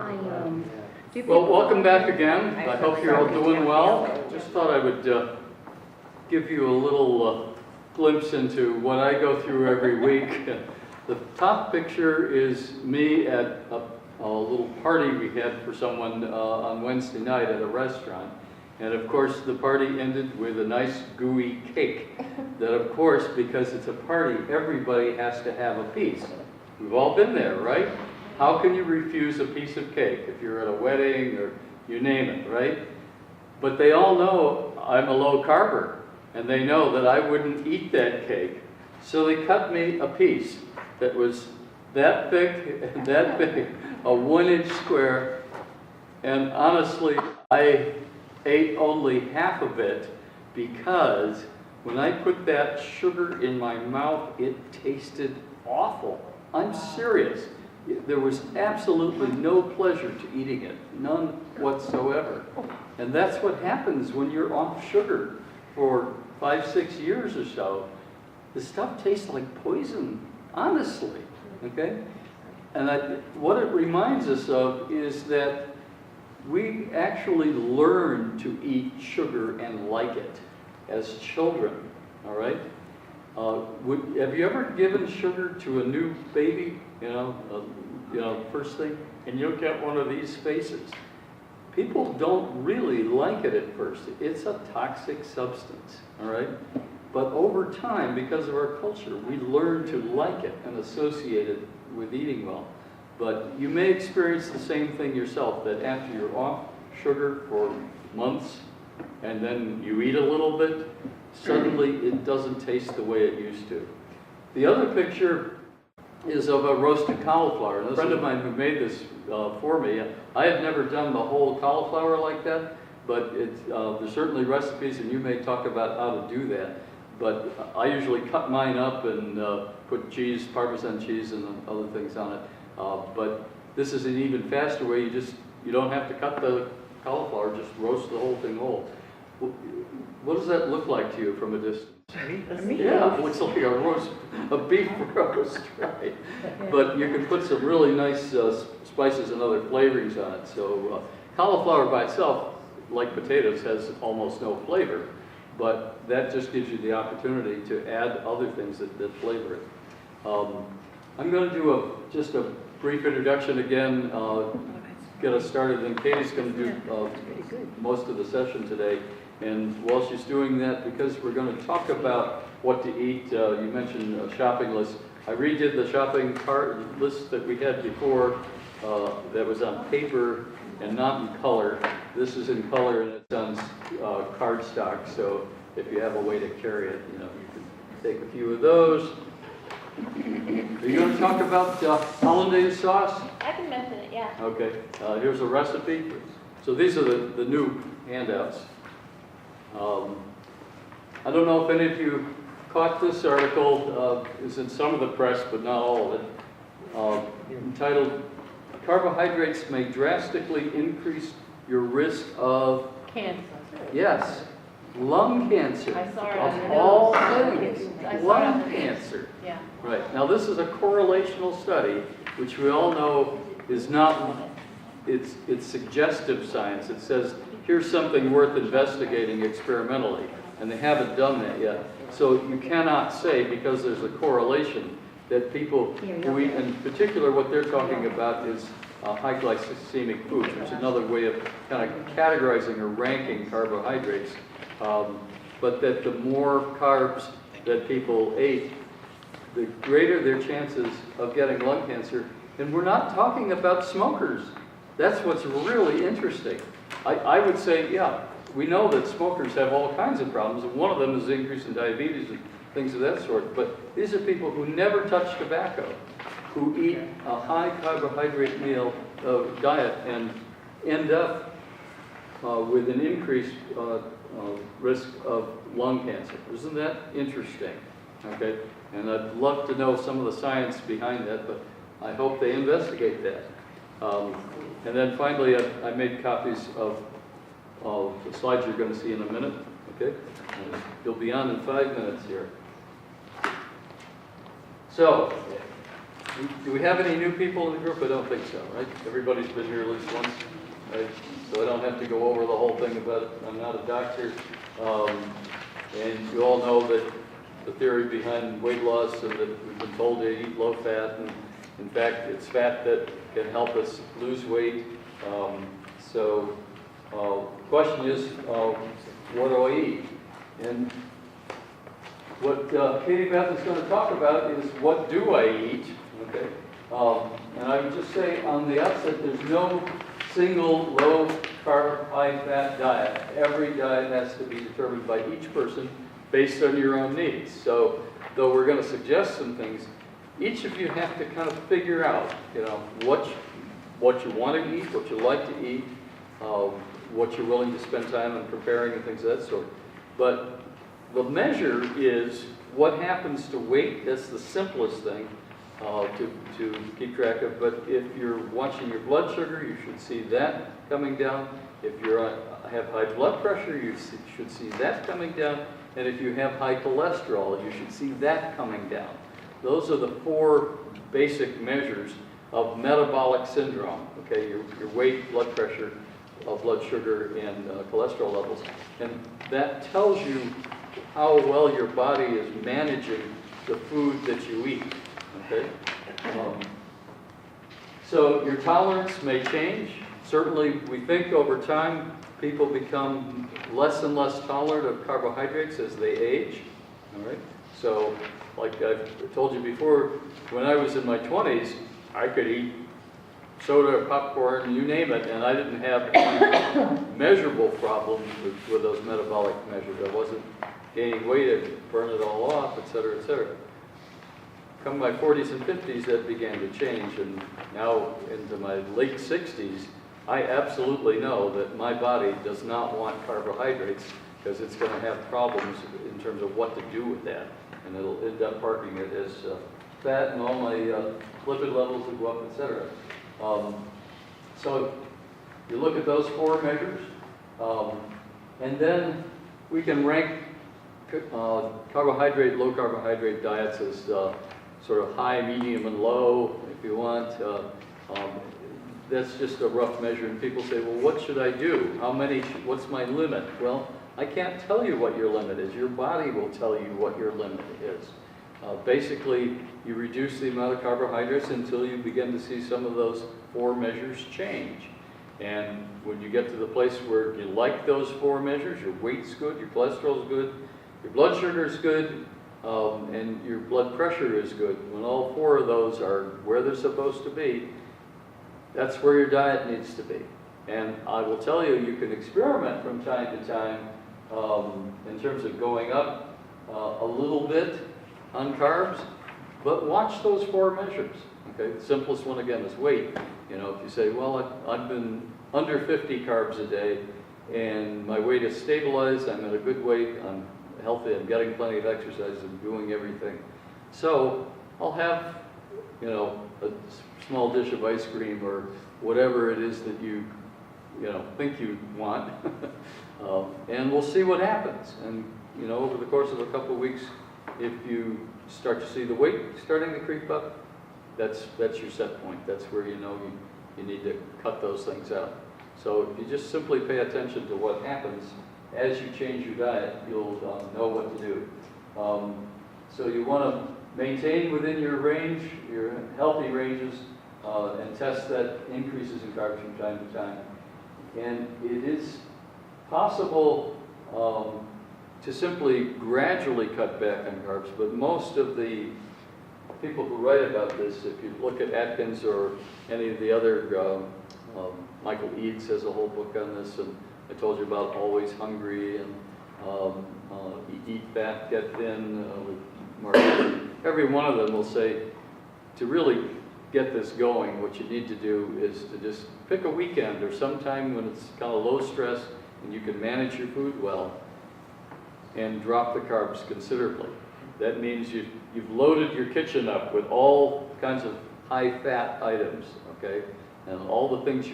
Well, welcome back again. I hope you're all doing well. Just thought I would give you a little glimpse into what I go through every week. The top picture is me at a little party we had for someone on Wednesday night at a restaurant. And of course, the party ended with a nice gooey cake that, of course, because it's a party, everybody has to have a piece. We've all been there, right? How can you refuse a piece of cake if you're at a wedding or you name it, right? But they all know I'm a low-carber, and they know that I wouldn't eat that cake. So they cut me a piece that was that thick and that big, a 1-inch square, and honestly, I ate only half of it because when I put that sugar in my mouth, it tasted awful. I'm serious. There was absolutely no pleasure to eating it, none whatsoever. And that's what happens when you're off sugar for 5-6 years or so. The stuff tastes like poison, honestly, okay? And what it reminds us of is that we actually learn to eat sugar and like it as children, all right? Have you ever given sugar to a new baby, first thing, and you'll get one of these faces? People don't really like it at first. It's a toxic substance, all right? But over time, because of our culture, we learn to like it and associate it with eating well. But you may experience the same thing yourself, that after you're off sugar for months, and then you eat a little bit, suddenly it doesn't taste the way it used to. The other picture is of a roasted cauliflower. And a friend of mine who made this for me, I have never done the whole cauliflower like that, but there's certainly recipes, and you may talk about how to do that. But I usually cut mine up and put cheese, Parmesan cheese, and other things on it. But this is an even faster way. You don't have to cut the cauliflower, just roast the whole thing whole. What does that look like to you from a distance? Yeah, it looks like a beef roast, right? But you can put some really nice spices and other flavorings on it. So cauliflower by itself, like potatoes, has almost no flavor, but that just gives you the opportunity to add other things that flavor it. I'm going to do just a brief introduction again, get us started, and Katie's going to do most of the session today. And while she's doing that, because we're going to talk about what to eat, you mentioned a shopping list. I redid the shopping cart list that we had before that was on paper and not in color. This is in color and it's on cardstock, so if you have a way to carry it, you can take a few of those. Are you going to talk about hollandaise sauce? I can mention it, yeah. Okay, here's a recipe. So these are the new handouts. I don't know if any of you caught this article. It's in some of the press, but not all of it. Entitled, "Carbohydrates May Drastically Increase Your Risk of..." Cancer. Yes, lung cancer. I saw it of on the all news. things. I saw it Lung on the news. cancer. Yeah. Right. Now this is a correlational study, which we all know is not, it's suggestive science. It says, here's something worth investigating experimentally, and they haven't done that yet. So you cannot say, because there's a correlation, that people who eat, in particular what they're talking about is high glycemic foods, which is another way of kind of categorizing or ranking carbohydrates, but that the more carbs that people ate, the greater their chances of getting lung cancer. And we're not talking about smokers. That's what's really interesting. I would say, yeah, we know that smokers have all kinds of problems, and one of them is the increase in diabetes and things of that sort. But these are people who never touch tobacco, who eat a high carbohydrate diet and end up with an increased risk of lung cancer. Isn't that interesting? Okay, and I'd love to know some of the science behind that, but I hope they investigate that. And then finally, I made copies of the slides you're going to see in a minute, okay? And you'll be on in 5 minutes here. So, Do we have any new people in the group? I don't think so, right? Everybody's been here at least once, right? So I don't have to go over the whole thing about it. I'm not a doctor. And you all know that the theory behind weight loss and that we've been told to eat low fat. And in fact, it's fat that can help us lose weight. So the question is, what do I eat? And what Katie Beth is going to talk about is what do I eat, okay? And I would just say on the outset, there's no single low-carb, high-fat diet. Every diet has to be determined by each person based on your own needs. So though we're going to suggest some things, each of you have to kind of figure out, what you want to eat, what you like to eat, what you're willing to spend time on preparing and things of that sort. But the measure is what happens to weight. That's the simplest thing to keep track of. But if you're watching your blood sugar, you should see that coming down. If you have high blood pressure, you should see that coming down. And if you have high cholesterol, you should see that coming down. Those are the 4 basic measures of metabolic syndrome. Okay, your weight, blood pressure, blood sugar, and cholesterol levels. And that tells you how well your body is managing the food that you eat, okay? So your tolerance may change. Certainly, we think over time, people become less and less tolerant of carbohydrates as they age, all right? So, like I've told you before, when I was in my 20s, I could eat soda, popcorn, you name it, and I didn't have any measurable problems with those metabolic measures. I wasn't gaining weight, I'd burn it all off, et cetera, et cetera. Come my 40s and 50s, that began to change, and now into my late 60s, I absolutely know that my body does not want carbohydrates because it's going to have problems in terms of what to do with that, and it'll end up marking it as fat, and all my lipid levels will go up, et cetera. So you look at those 4 measures, and then we can rank carbohydrate, low carbohydrate diets as sort of high, medium, and low, if you want. That's just a rough measure, and people say, well, what should I do? What's my limit? Well, I can't tell you what your limit is. Your body will tell you what your limit is. Basically, you reduce the amount of carbohydrates until you begin to see some of those 4 measures change. And when you get to the place where you like those 4 measures, your weight's good, your cholesterol's good, your blood sugar's good, and your blood pressure is good. When all 4 of those are where they're supposed to be, that's where your diet needs to be. And I will tell you, you can experiment from time to time in terms of going up a little bit on carbs, but watch those 4 measures. Okay, the simplest one again is weight. If you say, well, I've been under 50 carbs a day, and my weight is stabilized, I'm at a good weight, I'm healthy, I'm getting plenty of exercise, I'm doing everything. So I'll have, a small dish of ice cream or whatever it is that you think you want, and we'll see what happens. And over the course of a couple of weeks, if you start to see the weight starting to creep up, that's your set point. That's where you need to cut those things out. So if you just simply pay attention to what happens as you change your diet, you'll know what to do. So you want to maintain within your range, your healthy ranges, and test that increases in carbs from time to time. And it is possible to simply gradually cut back on carbs, but most of the people who write about this, if you look at Atkins or any of the other, Michael Eades has a whole book on this, and I told you about Always Hungry, and Eat Fat, Get Thin, with Mark. Every one of them will say, to really get this going, what you need to do is to just pick a weekend or sometime when it's kind of low stress and you can manage your food well, and drop the carbs considerably. That means you've loaded your kitchen up with all kinds of high-fat items, okay? And all the things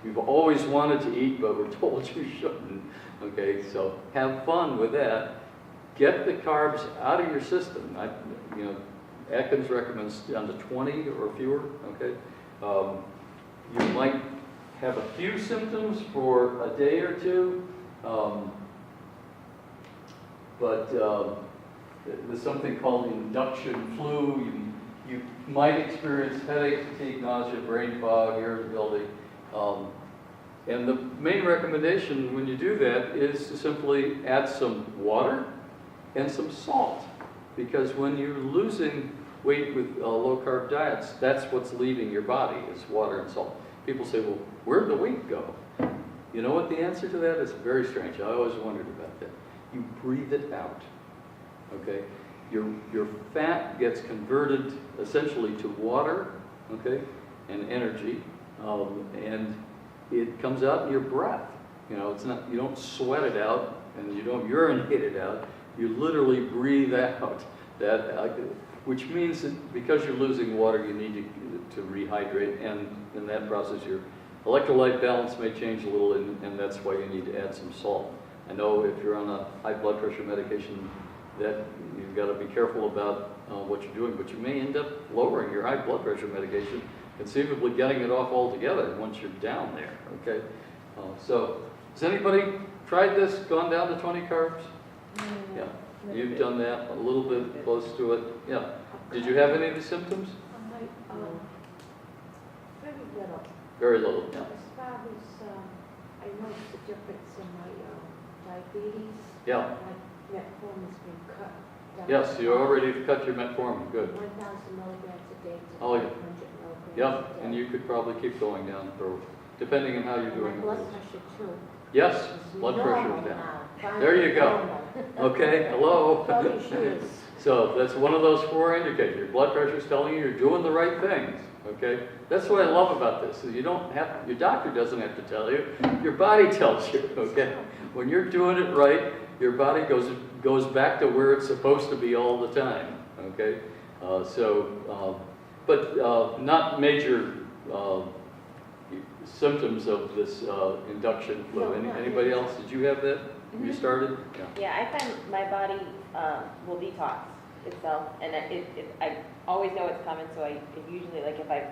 you've always wanted to eat but were told you shouldn't, okay? So have fun with that. Get the carbs out of your system. Atkins recommends down to 20 or fewer, okay? You might have a few symptoms for a day or two, but there's something called induction flu. You might experience headache, fatigue, nausea, brain fog, irritability. And the main recommendation when you do that is to simply add some water and some salt. Because when you're losing weight with low-carb diets, that's what's leaving your body is water and salt. People say, well, where'd the weight go? You know what the answer to that is? Very strange. I always wondered about that. You breathe it out, okay? Your fat gets converted essentially to water, okay, and energy, and it comes out in your breath. You know, it's not, you don't sweat it out and you don't urinate it out. You literally breathe out that, which means that because you're losing water, you need to rehydrate, and in that process, your electrolyte balance may change a little, and that's why you need to add some salt. I know if you're on a high blood pressure medication, that you've got to be careful about what you're doing, but you may end up lowering your high blood pressure medication, conceivably getting it off altogether once you're down there, okay? So, has anybody tried this, gone down to 20 carbs? Yeah, you've done that, a little bit close to it, yeah. Did you have any of the symptoms? Very little. Very little, yeah. As far as I noticed a difference in my diabetes. Yeah. My metformin has been cut down. Yes, you already cut your metformin, good. 1,000 milligrams a day to Oh, yeah. 500 milligrams Yep, a day. and you could probably keep going down for, depending on how you're And doing. my blood pressure too. Yes, Is blood pressure normal is down. now. Finally There you go. normal. Okay, hello. 12 years. So that's one of those 4 indicators. Your blood pressure is telling you you're doing the right things, okay? That's what I love about this. Is you don't have, your doctor doesn't have to tell you, your body tells you, okay? When you're doing it right, your body goes back to where it's supposed to be all the time, okay? But not major symptoms of this induction flu. No, not Anybody really. else? Did you have that? You started? Yeah. Yeah, I find my body will detox itself, and I always know it's coming, so I usually, like if I've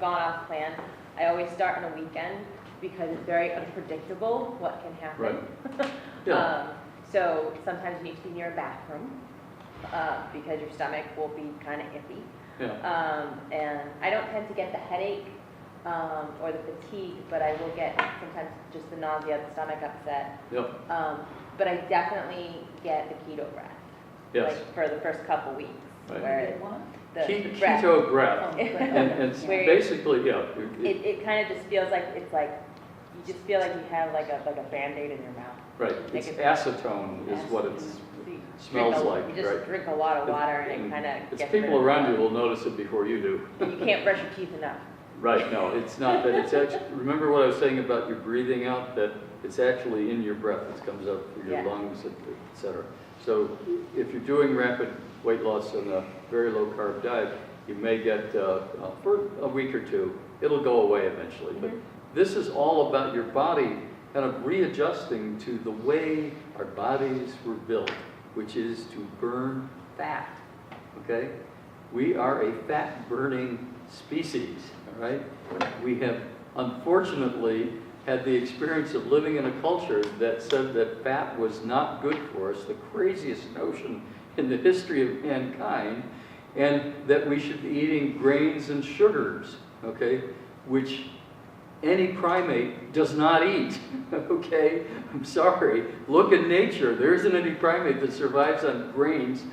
gone off plan, I always start on a weekend because it's very unpredictable what can happen. Right. Yeah. So sometimes you need to be near a bathroom because your stomach will be kind of iffy. Yeah. And I don't tend to get the headache or the fatigue, but I will get sometimes just the nausea, the stomach upset. Yep. But I definitely get the keto breath. Yes. Like for the first couple weeks. Right. Where the breath. Keto breath. And Where basically, yeah. it kind of just feels like it's like you just feel like you have like a Band-Aid in your mouth. Right. Like It's acetone is what it smells like, You just right? drink a lot of water and it kind of It's gets people around you will notice it before you do. You can't brush your teeth enough. Right, no, it's not that. It's actually, remember what I was saying about your breathing out, that it's actually in your breath. It comes up through your Yeah. lungs, et cetera. So if you're doing rapid weight loss on a very low carb diet, you may get, for a week or two, it'll go away eventually. But this is all about your body kind of readjusting to the way our bodies were built, which is to burn fat, okay? We are a fat-burning species, all right? We have, unfortunately, had the experience of living in a culture that said that fat was not good for us, the craziest notion in the history of mankind, and that we should be eating grains and sugars, okay, which any primate does not eat, okay? I'm sorry. Look at nature. There isn't any primate that survives on grains.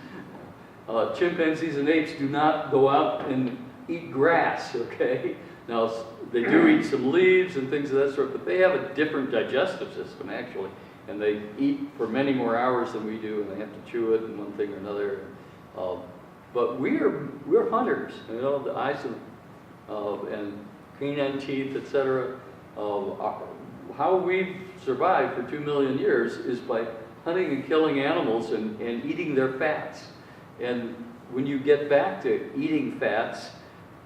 Chimpanzees and apes do not go out and eat grass, okay? Now, they do eat some leaves and things of that sort, but they have a different digestive system, actually. And they eat for many more hours than we do, and they have to chew it and one thing or another. But we're hunters, you know, the eyes and canine teeth, etc. How we've survived for 2 million years is by hunting and killing animals and eating their fats. And when you get back to eating fats,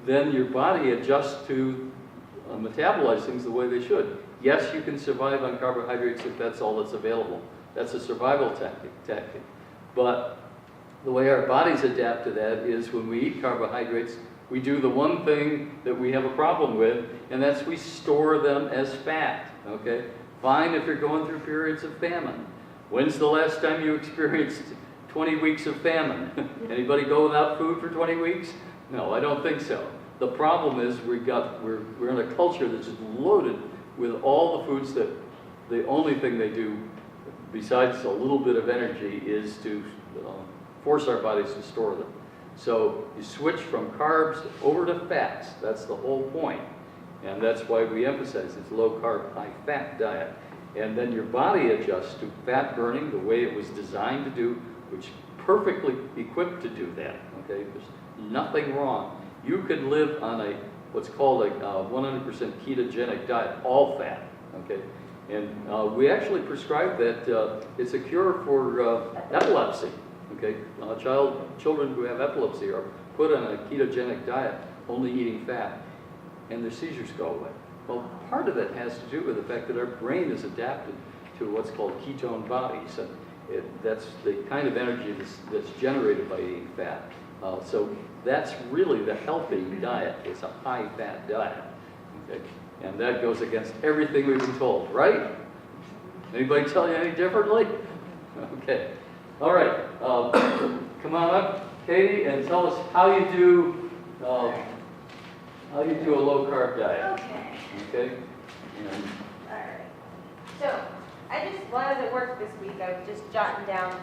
then your body adjusts to metabolize things the way they should. Yes, you can survive on carbohydrates if that's all that's available. That's a survival tactic. But the way our bodies adapt to that is when we eat carbohydrates, we do the one thing that we have a problem with, and that's we store them as fat, okay? Fine if you're going through periods of famine. When's the last time you experienced 20 weeks of famine? Anybody go without food for 20 weeks? No, I don't think so. The problem is we're in a culture that's just loaded with all the foods that the only thing they do besides a little bit of energy is to force our bodies to store them. So you switch from carbs over to fats. That's the whole point. And that's why we emphasize it's low-carb, high-fat diet. And then your body adjusts to fat burning the way it was designed to do, which perfectly equipped to do that. Okay, there's nothing wrong. You could live on what's called a 100% ketogenic diet, all fat. Okay, and we actually prescribe that. It's a cure for epilepsy. Okay, children who have epilepsy are put on a ketogenic diet, only eating fat, and their seizures go away. Well, part of it has to do with the fact that our brain is adapted to what's called ketone bodies, and that's the kind of energy that's generated by eating fat. So that's really the healthy diet. It's a high-fat diet, okay? And that goes against everything we've been told, right? Anybody tell you any differently? Okay. All right. Come on up, Katie, and tell us how you do a low-carb diet. Okay. Okay. All right. So while I was at work this week, I was just jotting down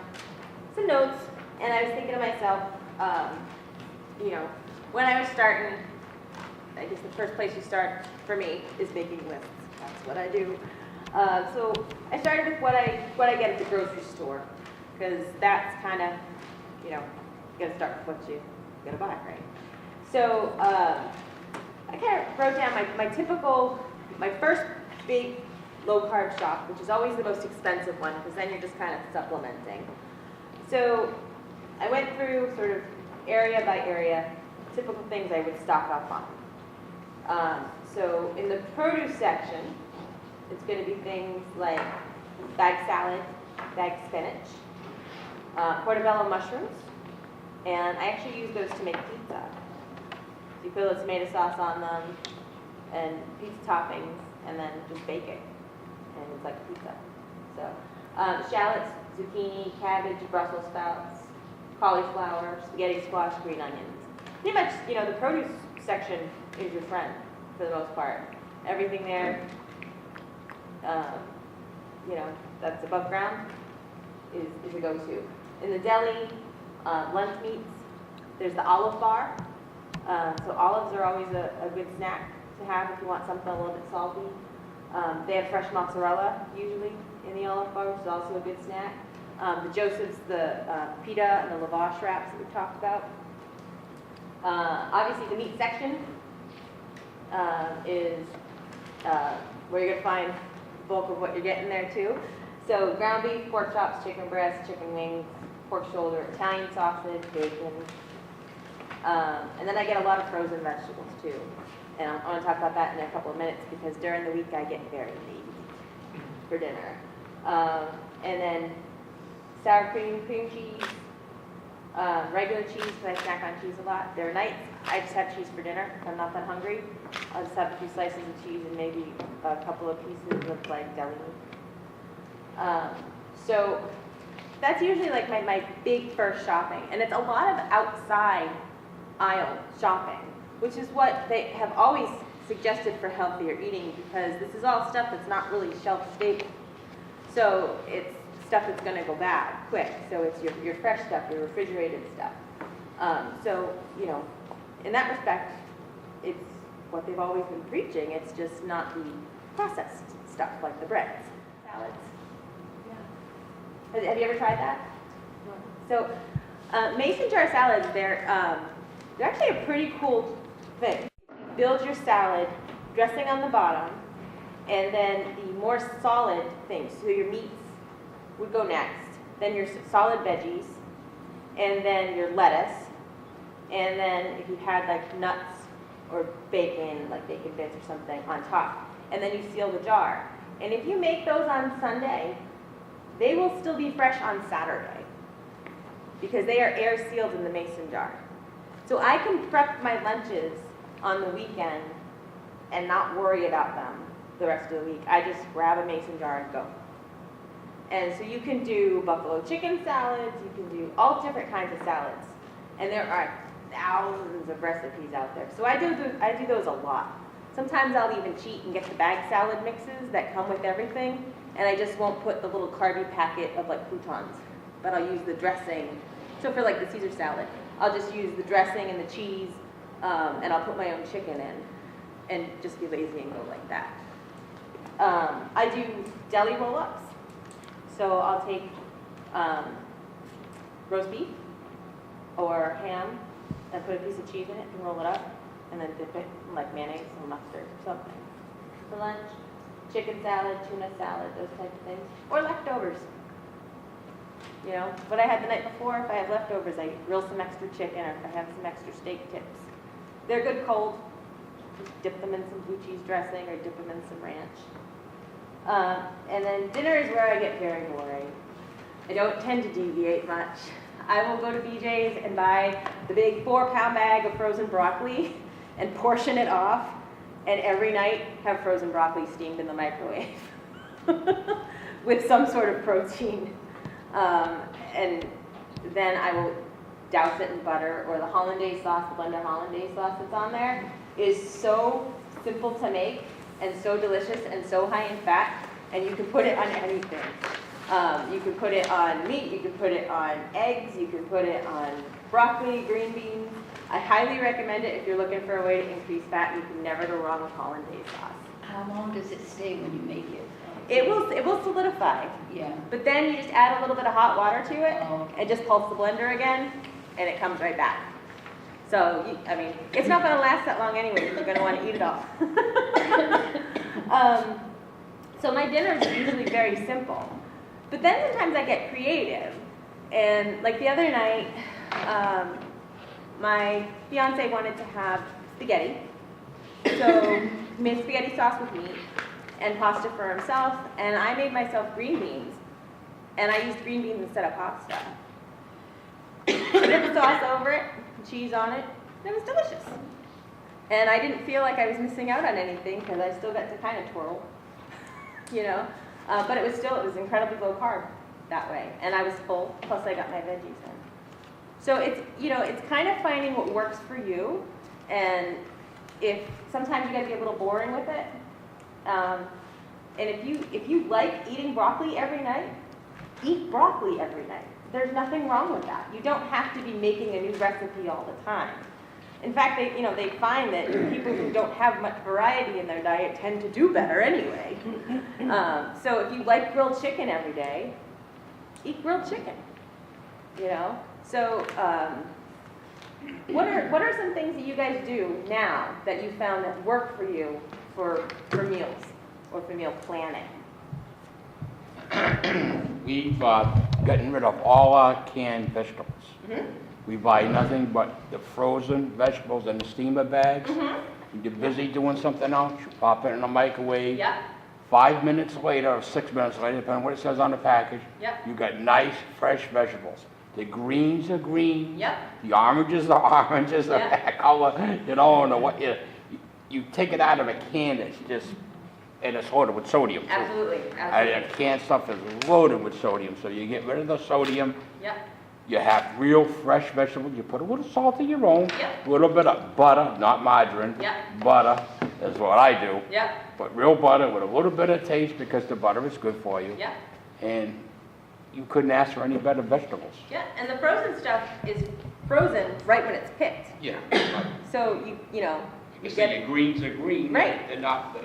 some notes, and I was thinking to myself, when I was starting, I guess the first place you start for me is making lists. That's what I do. So I started with what I get at the grocery store, because that's kind of, you got to start with what you got to buy, right? So I kind of wrote down my first big low-carb shop, which is always the most expensive one, because then you're just kind of supplementing. So I went through sort of area by area, typical things I would stock up on. So in the produce section, it's going to be things like bagged salad, bagged spinach, portobello mushrooms, and I actually use those to make pizza. So you put a little tomato sauce on them, and pizza toppings, and then just bake it, and it's like pizza. So shallots, zucchini, cabbage, Brussels sprouts, cauliflower, spaghetti squash, green onions. Pretty much, the produce section is your friend for the most part. Everything there, that's above ground is a go-to. In the deli, lunch meats, there's the olive bar. So olives are always a good snack to have if you want something a little bit salty. They have fresh mozzarella usually in the olive bar, which is also a good snack. The Joseph's, the pita and the lavash wraps that we talked about. Obviously, the meat section is where you're going to find the bulk of what you're getting there too. So ground beef, pork chops, chicken breast, chicken wings, pork shoulder, Italian sausage, bacon. And then I get a lot of frozen vegetables too. And I want to talk about that in a couple of minutes because during the week I get very lazy for dinner. And then sour cream, cream cheese, regular cheese because I snack on cheese a lot. There are nights I just have cheese for dinner if I'm not that hungry. I'll just have a few slices of cheese and maybe a couple of pieces of like deli meat. So that's usually like my big first shopping. And it's a lot of outside aisle shopping, which is what they have always suggested for healthier eating because this is all stuff that's not really shelf stable. So it's stuff that's going to go bad quick. So it's your fresh stuff, your refrigerated stuff. So, in that respect, it's what they've always been preaching. It's just not the processed stuff like the breads. Salads. Yeah. Have you ever tried that? No. So mason jar salads, they're actually a pretty cool thing. Build your salad, dressing on the bottom, and then the more solid things, so your meats would go next, then your solid veggies, and then your lettuce, and then if you had like nuts or bacon, like bacon bits or something on top, and then you seal the jar. And if you make those on Sunday, they will still be fresh on Saturday. because they are air sealed in the mason jar. So I can prep my lunches on the weekend and not worry about them the rest of the week. I just grab a mason jar and go. And so you can do buffalo chicken salads, you can do all different kinds of salads. And there are thousands of recipes out there. So I do those a lot. Sometimes I'll even cheat and get the bag salad mixes that come with everything, and I just won't put the little carby packet of like croutons, but I'll use the dressing. So for like the Caesar salad, I'll just use the dressing and the cheese, and I'll put my own chicken in, and just be lazy and go like that. I do deli roll-ups. So I'll take roast beef or ham and put a piece of cheese in it and roll it up and then dip it in like mayonnaise and mustard or something. For lunch, chicken salad, tuna salad, those types of things. Or leftovers. You know, what I had the night before, if I have leftovers, I grill some extra chicken or if I have some extra steak tips. They're good cold. Just dip them in some blue cheese dressing or dip them in some ranch. And then dinner is where I get very boring. I don't tend to deviate much. I will go to BJ's and buy the big 4-pound bag of frozen broccoli and portion it off, and every night have frozen broccoli steamed in the microwave with some sort of protein. And then I will douse it in butter, or the hollandaise sauce, the blender hollandaise sauce that's on there is so simple to make and so delicious and so high in fat, and you can put it on anything. You can put it on meat, you can put it on eggs, you can put it on broccoli, green beans. I highly recommend it if you're looking for a way to increase fat. You can never go wrong with hollandaise sauce. How long does it stay when you make it? It will solidify, Yeah. but then you just add a little bit of hot water to it Oh, okay. and just pulse the blender again, and it comes right back. So, I mean, it's not going to last that long anyway. You're going to want to eat it all. So my dinners are usually very simple. But then sometimes I get creative. And like the other night, my fiance wanted to have spaghetti. So he made spaghetti sauce with meat and pasta for himself. And I made myself green beans. And I used green beans instead of pasta. Put the sauce over it, cheese on it, and it was delicious. And I didn't feel like I was missing out on anything because I still got to kind of twirl, you know. But it was incredibly low carb that way. And I was full, plus I got my veggies in. So it's kind of finding what works for you. And sometimes you gotta be a little boring with it. And if you like eating broccoli every night, eat broccoli every night. There's nothing wrong with that. You don't have to be making a new recipe all the time. In fact, they find that people who don't have much variety in their diet tend to do better anyway. So if you like grilled chicken every day, eat grilled chicken. You know. So what are some things that you guys do now that you found that work for you for meals or for meal planning? We've gotten rid of all our canned vegetables. Mm-hmm. We buy nothing but the frozen vegetables in the steamer bags. Mm-hmm. You get busy doing something else, you pop it in the microwave. Yep. 5 minutes later or 6 minutes later, depending on what it says on the package, Yep. you got nice, fresh vegetables. The greens are green. Yep. The oranges are oranges, Yep. that color, and what you take it out of a can, it's just, and it's loaded with sodium too. Absolutely. Canned stuff is loaded with sodium, so you get rid of the sodium. Yep. You have real fresh vegetables. You put a little salt of your own, Yep. a little bit of butter, not margarine. Yep. Butter is what I do. Yep. But real butter with a little bit of taste because the butter is good for you. Yep. And you couldn't ask for any better vegetables. Yeah, and the frozen stuff is frozen right when it's picked. Yeah. So you see your greens are green. Right. They're not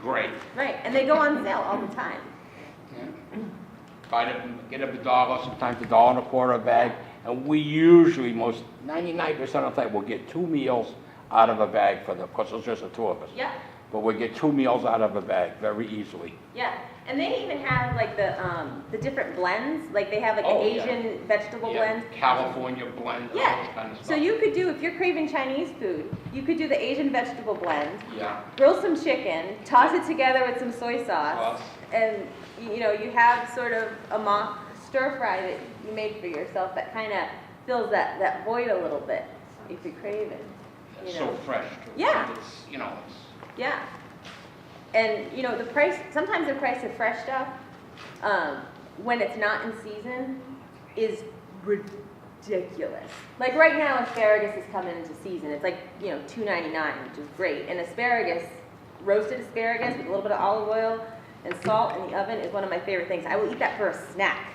gray. right, and they go on sale all the time. Yeah. Get up $1, sometimes $1.25 a bag, and we usually 99% of the time will get 2 meals out of a bag because it's just the two of us. Yeah, But we get 2 meals out of a bag very easily. yeah, and they even have like the different blends. Like they have like Oh, an yeah. Asian vegetable blend. California blend, all Yeah. this kind of stuff. So you could do, if you're craving Chinese food, you could do the Asian vegetable blend. Yeah. Grill some chicken, toss it together with some soy sauce, Sauce. and you have sort of a mock stir fry that you made for yourself that kind of fills that void a little bit if you crave it. It's You so know. fresh too. Yeah. It's, you know, it's, Yeah. And, you know, the price, sometimes the price of fresh stuff, when it's not in season, is ridiculous. Like right now, asparagus is coming into season. It's like, you know, $2.99, which is great. And asparagus, roasted asparagus with a little bit of olive oil and salt in the oven is one of my favorite things. I will eat that for a snack.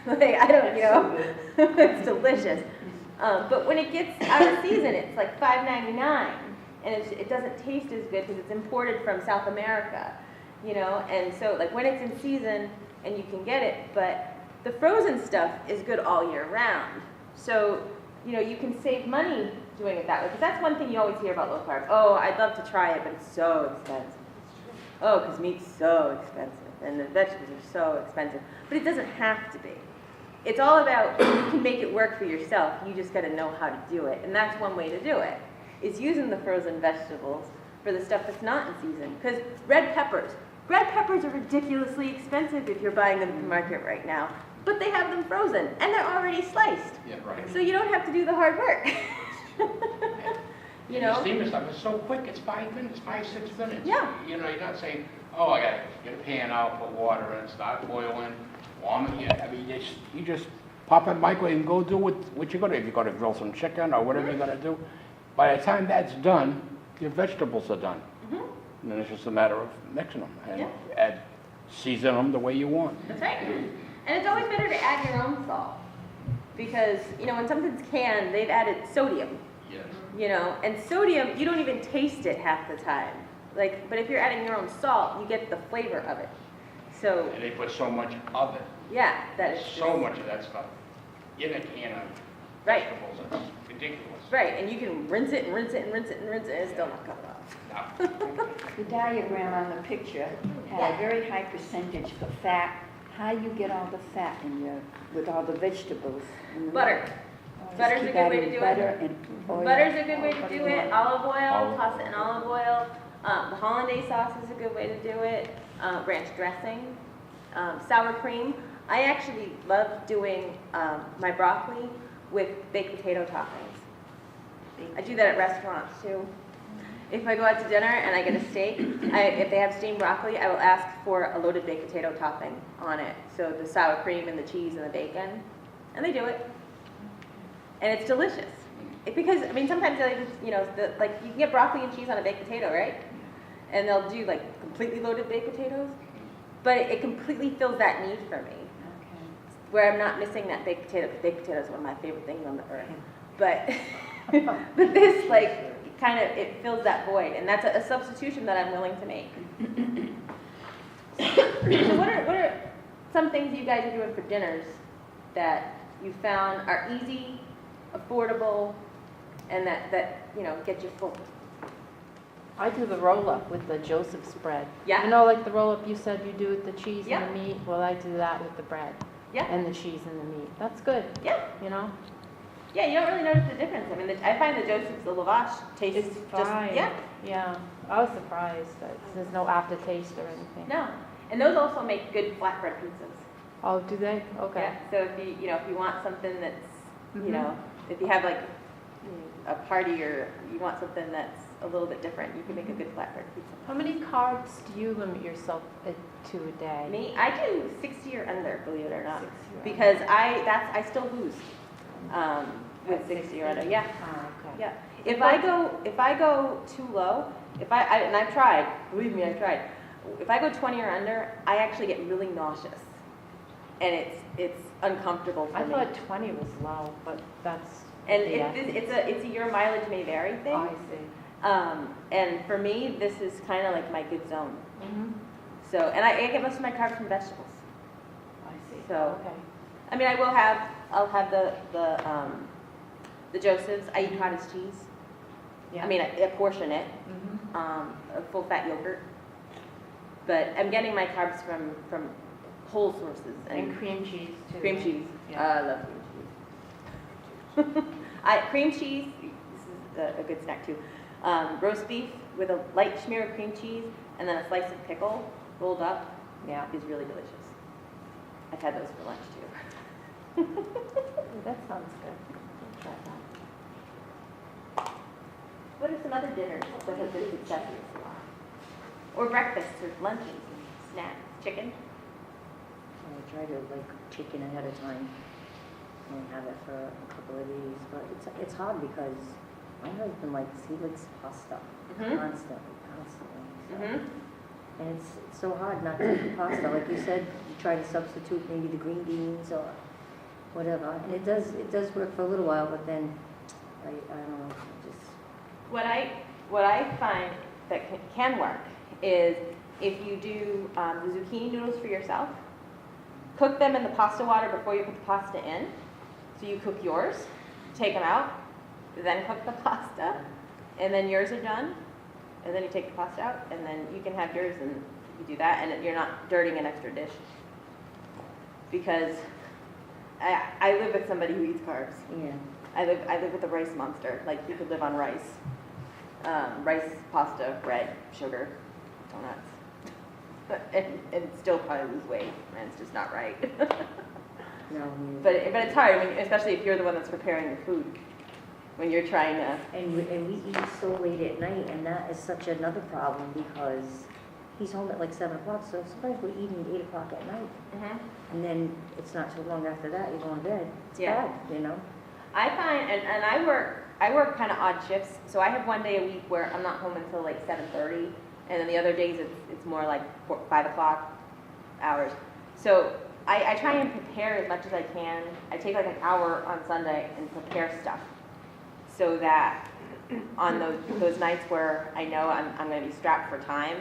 Like, I don't, you know, it's delicious. But when it gets out of season, it's like $5.99. And it doesn't taste as good because it's imported from South America, you know? And so, like, when it's in season and you can get it, but the frozen stuff is good all year round. So, you know, you can save money doing it that way. Because that's one thing you always hear about low carb. Oh, I'd love to try it, but it's so expensive. Oh, because meat's so expensive and the vegetables are so expensive. But it doesn't have to be. It's all about, you can make it work for yourself. You just got to know how to do it. And that's one way to do it, is using the frozen vegetables for the stuff that's not in season. Because red peppers are ridiculously expensive if you're buying them at the market right now. But they have them frozen, and they're already sliced. yeah, right. So you don't have to do the hard work. You know? The steamer stuff is so quick, it's 5 minutes, 5-6 minutes. Yeah. You know, you're not saying, oh, I gotta get a pan out, put water in, start boiling, warm it. Yeah, I mean, you just pop in the microwave and go do what you're gonna, if you're gonna grill some chicken or whatever you're gonna do. By the time that's done, your vegetables are done. Mhm. And then it's just a matter of mixing them and Yeah. add, season them the way you want. That's right. And it's always better to add your own salt. Because, you know, when something's canned, they've added sodium. Yes. You know, and sodium, you don't even taste it half the time. Like, but if you're adding your own salt, you get the flavor of it. So, And they put so much of it, yeah, that is so much of that stuff in a can of right, vegetables, it's ridiculous. right. And you can rinse it and rinse it and rinse it and rinse it, and it's still not coming off. No. The diagram on the picture had a very high percentage for fat. How you get all the fat in your, with all the vegetables? Butter. Just Butter's a keep good way to adding do butter it. and oil. Butter's a good way to do it. Olive oil, Olive. toss it in olive oil. The hollandaise sauce is a good way to do it. Ranch dressing, sour cream. I actually love doing my broccoli with baked potato toppings. I do that at restaurants too. If I go out to dinner and I get a steak, if they have steamed broccoli, I will ask for a loaded baked potato topping on it. So the sour cream and the cheese and the bacon, and they do it. And it's delicious. Because, I mean, sometimes they just, you know, like you can get broccoli and cheese on a baked potato, right? And they'll do like completely loaded baked potatoes. But it completely fills that need for me. Okay. Where I'm not missing that baked potato, because baked potato is one of my favorite things on the earth. But, but this, like, kind of, it fills that void. And that's a substitution that I'm willing to make. So what are some things you guys are doing for dinners that you found are easy, affordable, and that you know, get you full? I do the roll-up with the Joseph spread. Yeah. You know, like the roll-up you said you do with the cheese Yeah. and the meat? Well, I do that with the bread. Yeah. And the cheese and the meat. That's good, Yeah. you know? Yeah, you don't really notice the difference. I mean, I find the Joseph's, the lavash tastes It's just, fine. yeah, Yeah. I was surprised that there's no aftertaste or anything. no. And those also make good flatbread pizzas. Oh, do they? Okay. Yeah, so if you want something that's, Mhm. you know, if you have like a party or you want something that's a little bit different, you can make a good flatbread pizza. How many carbs do you limit yourself to a day? Me, I do 60 or under, believe it or not, 60 or because I still lose with 60 or under. Yeah, Oh, okay. yeah. If I go too low, and I've tried, believe me, I've tried. If I go 20 or under, I actually get really nauseous, and it's uncomfortable for I me. thought 20 was low, but that's. And yeah. it's a your mileage may vary thing. I see. And for me, this is kind of like my good zone. Mm-hmm. So, and I get most of my carbs from vegetables. I see. So- Okay. I mean, I'll have the Joseph's. I eat cottage cheese. Yeah. I mean, I portion it, Mm-hmm. a full fat yogurt. But I'm getting my carbs from whole sources And cream cheese too. cream cheese. Yeah. I love cream cheese. Cream cheese. This is a good snack too. Roast beef with a light smear of cream cheese and then a slice of pickle rolled up Yeah. is really delicious. I've had those for lunch too. That sounds good. I'll try that. What are some other dinners that have been successful? Or breakfasts or lunches and snacks? Chicken? I try to like chicken ahead of time and have it for a couple of days, but it's hard because my husband he likes pasta Mhm. constantly. So. Mm-hmm. And it's so hard not to eat pasta. Like you said, you try to substitute maybe the green beans or whatever, and it does work for a little while, but then I don't know, just What I find that can work is if you do the zucchini noodles for yourself, cook them in the pasta water before you put the pasta in. So you cook yours, take them out, then cook the pasta, and then yours are done, and then you take the pasta out, and then you can have yours and you do that, and you're not dirtying an extra dish. Because I live with somebody who eats carbs. yeah. I live with a rice monster. Like, you could live on rice. Rice, pasta, bread, sugar, donuts. and still probably lose weight, and it's just not right. No. but it's hard, I mean, especially if you're the one that's preparing the food. When you're trying to... And we eat so late at night, and that is such another problem because he's home at like 7 o'clock, so sometimes we're eating 8 o'clock at night. Mhm. And then it's not so long after that, you're going to bed. It's Yeah. bad. I find, and I work kind of odd shifts, so I have one day a week where I'm not home until like 7:30, and then the other days it's more like 5 o'clock hours. So I try and prepare as much as I can. I take like an hour on Sunday and prepare stuff so that on those nights where I know I'm going to be strapped for time,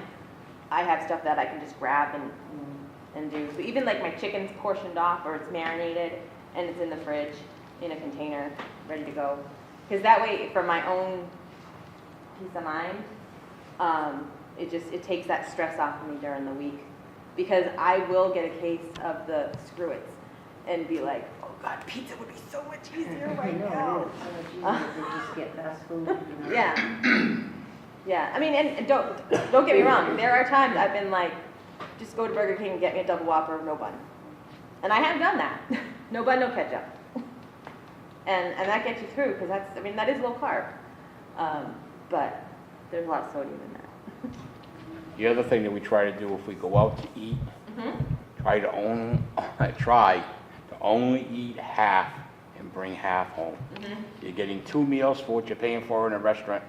I have stuff that I can just grab and do. So even like my chicken's portioned off or it's marinated and it's in the fridge in a container ready to go. Because that way, for my own peace of mind, it takes that stress off of me during the week. Because I will get a case of the screw-its and be like, oh God, pizza would be so much easier right now. It's so much easier to just get fast food. Yeah. Yeah, I mean, and don't get me wrong. There are times I've been like, just go to Burger King and get me a double Whopper, no bun. And I have done that. No bun, no ketchup. And that gets you through, because that is low carb. But there's a lot of sodium in that. The other thing that we try to do if we go out to eat, Mm-hmm. try to only eat half and bring half home. Mm-hmm. You're getting 2 meals for what you're paying for in a restaurant,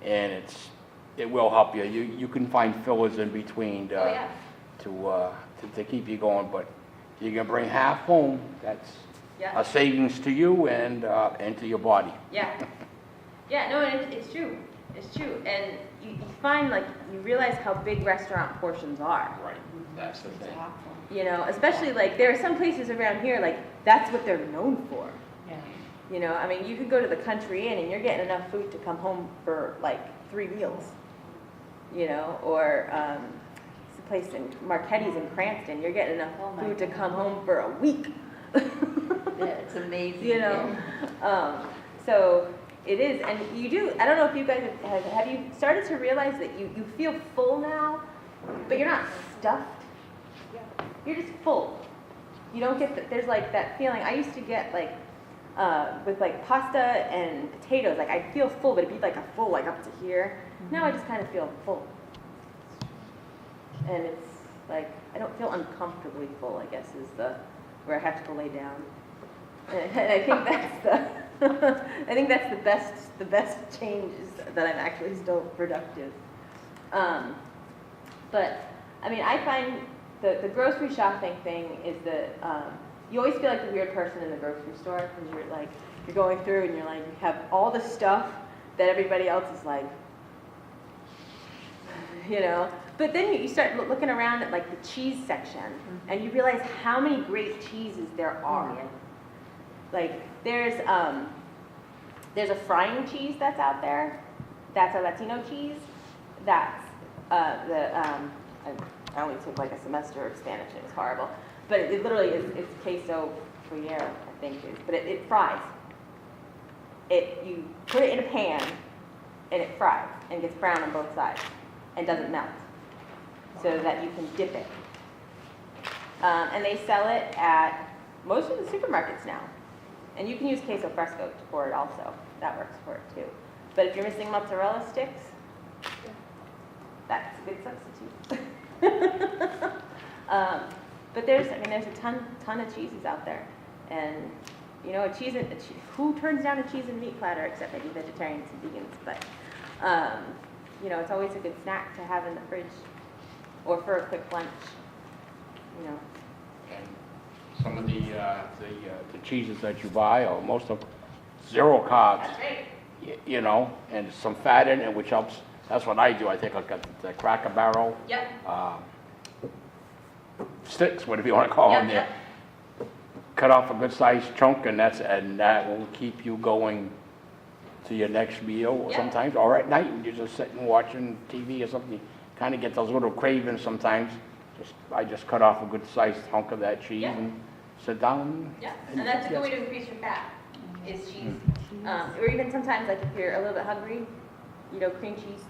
and it will help you. You can find fillers in between to keep you going, but if you can bring half home, that's a savings to you and to your body. Yeah. Yeah, no, it's true. It's true. And you find, like, you realize how big restaurant portions are. Right. That's the thing. You know, especially, like, there are some places around here, like, that's what they're known for. Yeah. You know, I mean, you could go to the Country Inn and you're getting enough food to come home for, like, 3 meals. You know, or it's a place in Marquette's in Cranston, you're getting enough food to come home for a week. Yeah, it's amazing. You know, so it is, and you do. I don't know if you guys have you started to realize that you feel full now, but you're not stuffed. You're just full. You don't get there's like that feeling. I used to get like with like pasta and potatoes, like I'd feel full, but it'd be like a full like up to here. Now I just kind of feel full, and it's like I don't feel uncomfortably full, I guess is where I have to go lay down. And I think that's the best change is that I'm actually still productive. But I mean, I find the grocery shopping thing is you always feel like the weird person in the grocery store because you're going through and you're like you have all the stuff that everybody else is like, you know. But then you start looking around at like the cheese section and you realize how many great cheeses there are. Like there's a frying cheese that's out there. That's a Latino cheese. That's I only took like a semester of Spanish and it was horrible. But it literally it's queso fryer, I think. But it fries. You put it in a pan and it fries and gets brown on both sides and doesn't melt. So that you can dip it. And they sell it at most of the supermarkets now. And you can use queso fresco for it also. That works for it too. But if you're missing mozzarella sticks, that's a good substitute. But there's a ton of cheeses out there. And, you know, who turns down a cheese and meat platter except maybe vegetarians and vegans? But, you know, it's always a good snack to have in the fridge or for a quick lunch, you know. And some of the cheeses that you buy are most of zero carbs. That's right. You know, and some fat in it, which helps. That's what I do. I take like the Cracker Barrel Yep. sticks, whatever you want to call them. Yep, There, cut off a good sized chunk, and that will keep you going to your next meal. Or Yep. sometimes, or at night when you're just sitting watching TV or something, you kind of get those little cravings sometimes. I just cut off a good sized hunk of that cheese Yep. and sit down. Yeah, and that's a good way to increase your fat, is cheese. Or even sometimes, like if you're a little bit hungry, you know, cream cheese,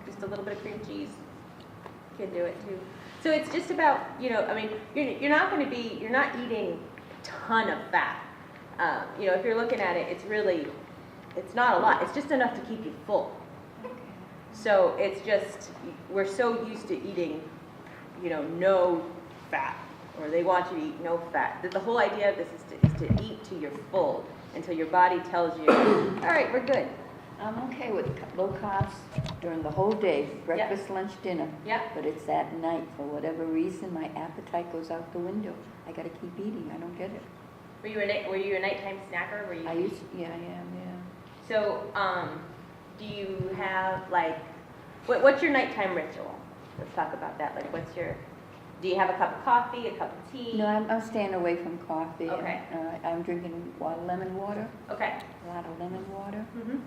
just a little bit of cream cheese can do it too. So it's just about, you know, I mean, you're not eating a ton of fat. You know, if you're looking at it, it's not a lot. It's just enough to keep you full. So it's just, we're so used to eating, you know, no fat, or they want you to eat no fat. The whole idea of this is to eat till you're full, until your body tells you, all right, we're good. I'm okay with low carbs during the whole day, breakfast, lunch, dinner. Yeah. But it's at night, for whatever reason, my appetite goes out the window. I gotta keep eating, I don't get it. Were you a nighttime snacker? I used, yeah, I am, yeah. So, do you have like, what's your nighttime ritual? Let's talk about that. Like, do you have a cup of coffee, a cup of tea? No, I'm staying away from coffee. Okay. I'm drinking lemon water, Okay. a lot of lemon water. Mm-hmm.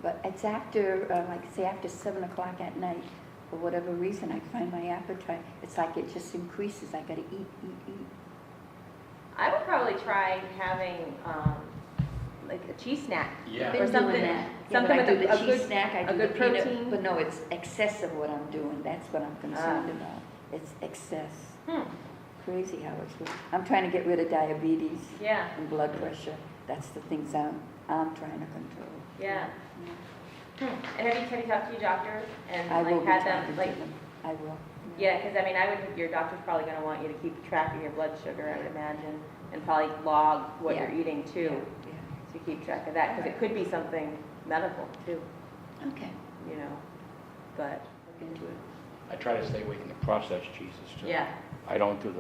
But it's after, like say after 7 o'clock at night, for whatever reason, I find my appetite, it's like it just increases. I gotta eat. I would probably try having like a cheese snack. Yeah. Or something. Yeah, Something but I with do a the good cheese snack, I a do the good peanut, protein. but no, it's excessive what I'm doing. That's what I'm concerned about. It's excess. Crazy how it's. I'm trying to get rid of diabetes Yeah. and blood pressure. That's the things I'm trying to control. Yeah. And have you talked to your doctor and I will like be had talking them to like? them. I will. Yeah, because I mean, your doctor's probably going to want you to keep track of your blood sugar, I would imagine, and probably log what Yeah. you're eating too, Yeah. to keep track of that, because it could be something medical too, Okay. you know. But Look into it. I try to stay away from the processed cheeses too. yeah, I don't do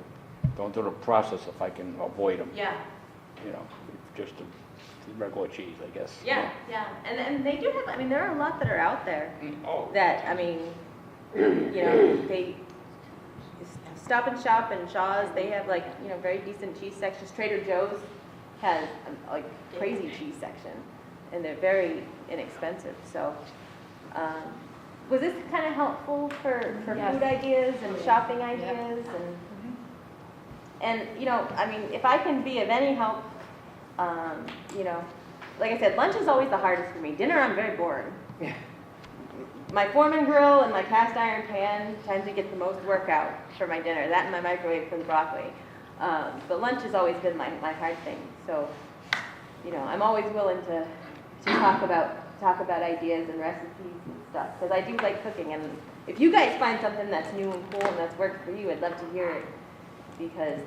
the process if I can avoid them. yeah, You know, just the regular cheese, I guess. yeah, yeah. And they do have. I mean, there are a lot that are out there Oh. that I mean, you know, they Stop and Shop and Shaw's. They have like very decent cheese sections. Trader Joe's has like crazy cheese section, and they're very inexpensive. So. Was this kind of helpful for Yes. food ideas and shopping ideas and I mean, if I can be of any help, like I said, lunch is always the hardest for me. Dinner, I'm very bored. Yeah. My Foreman grill and my cast iron pan tend to get the most workout for my dinner. That and my microwave for the broccoli. But lunch has always been my hard thing. So, I'm always willing to talk about ideas and recipes and stuff, because I do like cooking. And if you guys find something that's new and cool and that's worked for you, I'd love to hear it, because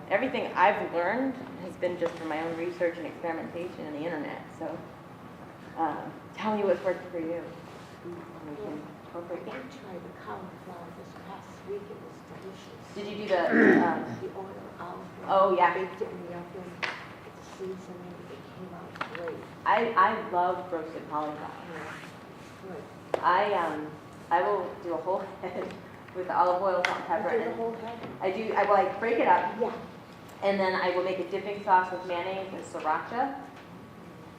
everything I've learned has been just from my own research and experimentation and the internet. So tell me what's worked for you. And we can incorporate I it. tried the cauliflower this past week, it was delicious. Did you do the? The oil cauliflower. Oh, yeah. Baked it in the oven, the seasoning, it came out great. I love roasted cauliflower. Good. I will do a whole head with olive oil, salt, and pepper. You did the And whole head? I will like break it up, Yeah. and then I will make a dipping sauce with mayonnaise and sriracha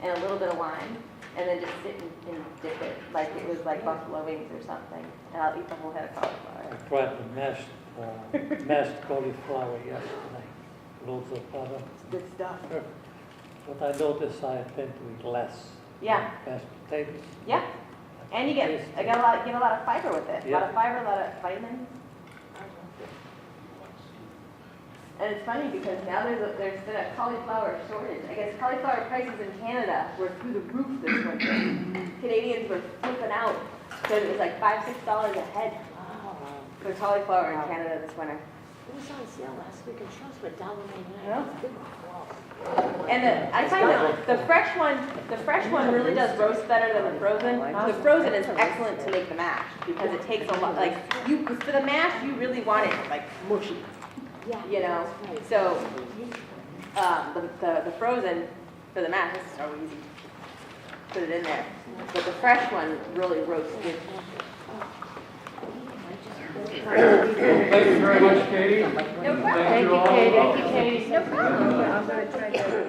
and a little bit of wine, and then just sit and dip it like it was like buffalo wings or something, and I'll eat the whole head of I cauliflower. tried the mashed cauliflower yesterday, loads of butter. It's good stuff. But I noticed I tend to eat less Yeah, mashed potatoes. yeah, and you get a lot of fiber with it. A lot of fiber, a lot of vitamins. And it's funny because now there's been a cauliflower shortage. I guess cauliflower prices in Canada were through the roof this winter. Canadians were flipping out because it was like $5, $6 a head for cauliflower in Canada this winter. It was on sale last week, and shrubs were $1.99. Yeah. Good. And I find that the fresh one really does roast better than the frozen. The frozen is excellent to make the mash because it takes a lot, like, for the mash, you really want it like mushy, Yeah. you know? that's right. So, the frozen for the mash is so easy. Put it in there. But the fresh one really roasts good. Thank you very much, Katie. No problem. Thank you all. No problem. I'm gonna try to.